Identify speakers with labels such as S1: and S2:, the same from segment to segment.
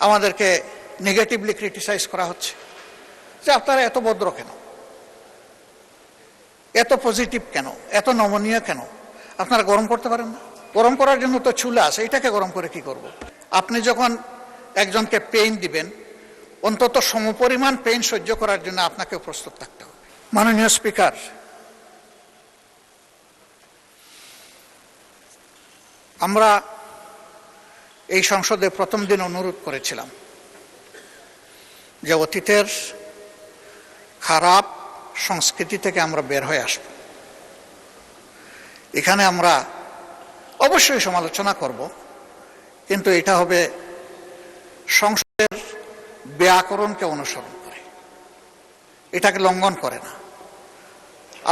S1: আমাদেরকে negatively criticise করা হচ্ছে যে আপনারা এত ভদ্র কেন, এত পজিটিভ কেন, এত নমনীয় কেন, আপনারা গরম করতে পারেন না? গরম করার জন্য তো চুলা আছে, এটাকে গরম করে কি করব? আপনি যখন একজনকে পেইন দিবেন, অন্তত সমপরিমাণ পেইন সহ্য করার জন্য আপনাকে প্রস্তুত থাকতে হবে। মাননীয় স্পিকার, আমরা এই সংসদে প্রথম দিন অনুরোধ করেছিলাম যে অতীতের খারাপ সংস্কৃতি থেকে আমরা বের হয়ে আসব। এখানে আমরা অবশ্যই সমালোচনা করব, কিন্তু এটা হবে সংসদের ব্যাকরণকে অনুসরণ করে, এটাকে লঙ্ঘন করে না।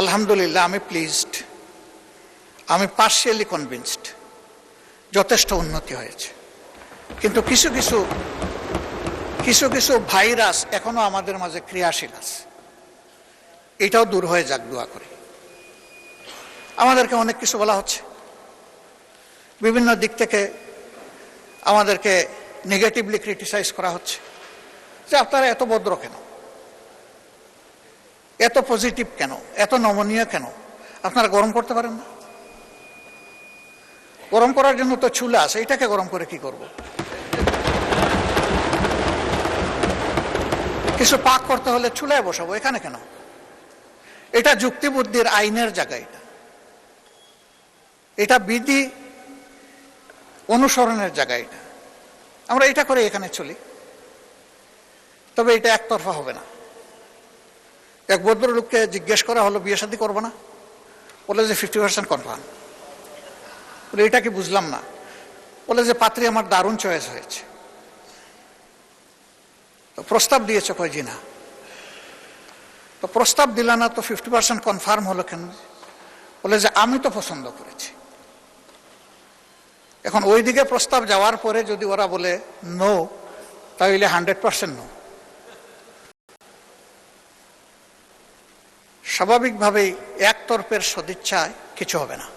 S1: আলহামদুলিল্লাহ, আমি প্লিজড, আমি পার্শিয়ালি কনভিন্সড, যথেষ্ট উন্নতি হয়েছে। কিন্তু কিছু কিছু ভাইরাস এখনো আমাদের মাঝে ক্রিয়াশীল আছে, এটাও দূর হয়ে যাক দোয়া করে। আমাদেরকে অনেক কিছু বলা হচ্ছে, বিভিন্ন দিক থেকে আমাদেরকে নেগেটিভলি ক্রিটিসাইজ করা হচ্ছে যে আপনারা এত ভদ্র কেন, এত পজিটিভ কেন, এত নমনীয় কেন, আপনারা গরম করতে পারেন না? গরম করার জন্য তো চুলা আছে, এটাকে গরম করে কি করব? কিছু পাক করতে হলে চুলায় বসাবো, এখানে কেন? এটা যুক্তিবুদ্ধির আইনের জায়গা, এটা বিধি অনুসরণের জায়গা। এটা আমরা এটা করে এখানে চলি, তবে এটা একতরফা হবে না। এক ভদ্রলোককে জিজ্ঞেস করা হলো বিয়ে শাদী করবো না, বলে যে 50% কনফার্ম। বলে এটা কি বুঝলাম না। বলে যে পাত্রী আমার দারুণ চয়েস হয়েছে। তো প্রস্তাব দিয়েছে, কয় জি না। তো প্রস্তাব দিল না, তো 50% কনফার্ম হলো কেন? বলে যে আমি তো পছন্দ করেছি। এখন ওই দিকে প্রস্তাব যাওয়ার পরে যদি ওরা বলে নো, তাহলে 100% নো। স্বাভাবিকভাবেই একতরফের সদিচ্ছায় কিছু হবে না,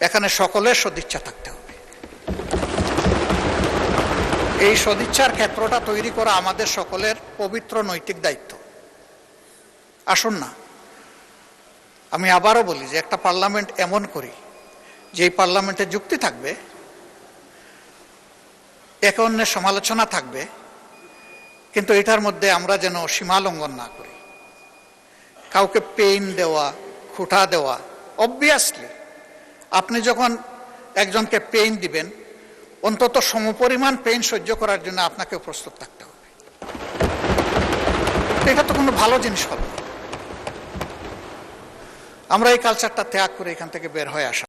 S1: এখানে সকলের সদিচ্ছা থাকতে হবে। এই সদিচ্ছার ক্ষেত্রটা তৈরি করা আমাদের সকলের পবিত্র নৈতিক দায়িত্ব। আসুন না, আমি আবারও বলি যে একটা পার্লামেন্ট এমন করি যে এই পার্লামেন্টে যুক্তি থাকবে, একে অন্যের সমালোচনা থাকবে, কিন্তু এটার মধ্যে আমরা যেন সীমা লঙ্ঘন না করি। কাউকে পেইন দেওয়া, খুঁটা দেওয়া, অবভিয়াসলি আপনি যখন একজনকে পেইন দিবেন, অন্তত সমপরিমাণ পেইন সহ্য করার জন্য আপনাকে প্রস্তুত থাকতে হবে। এটা তো কোনো ভালো জিনিস হবে না। আমরা এই কালচারটা ত্যাগ করে এখান থেকে বের হয়ে আসা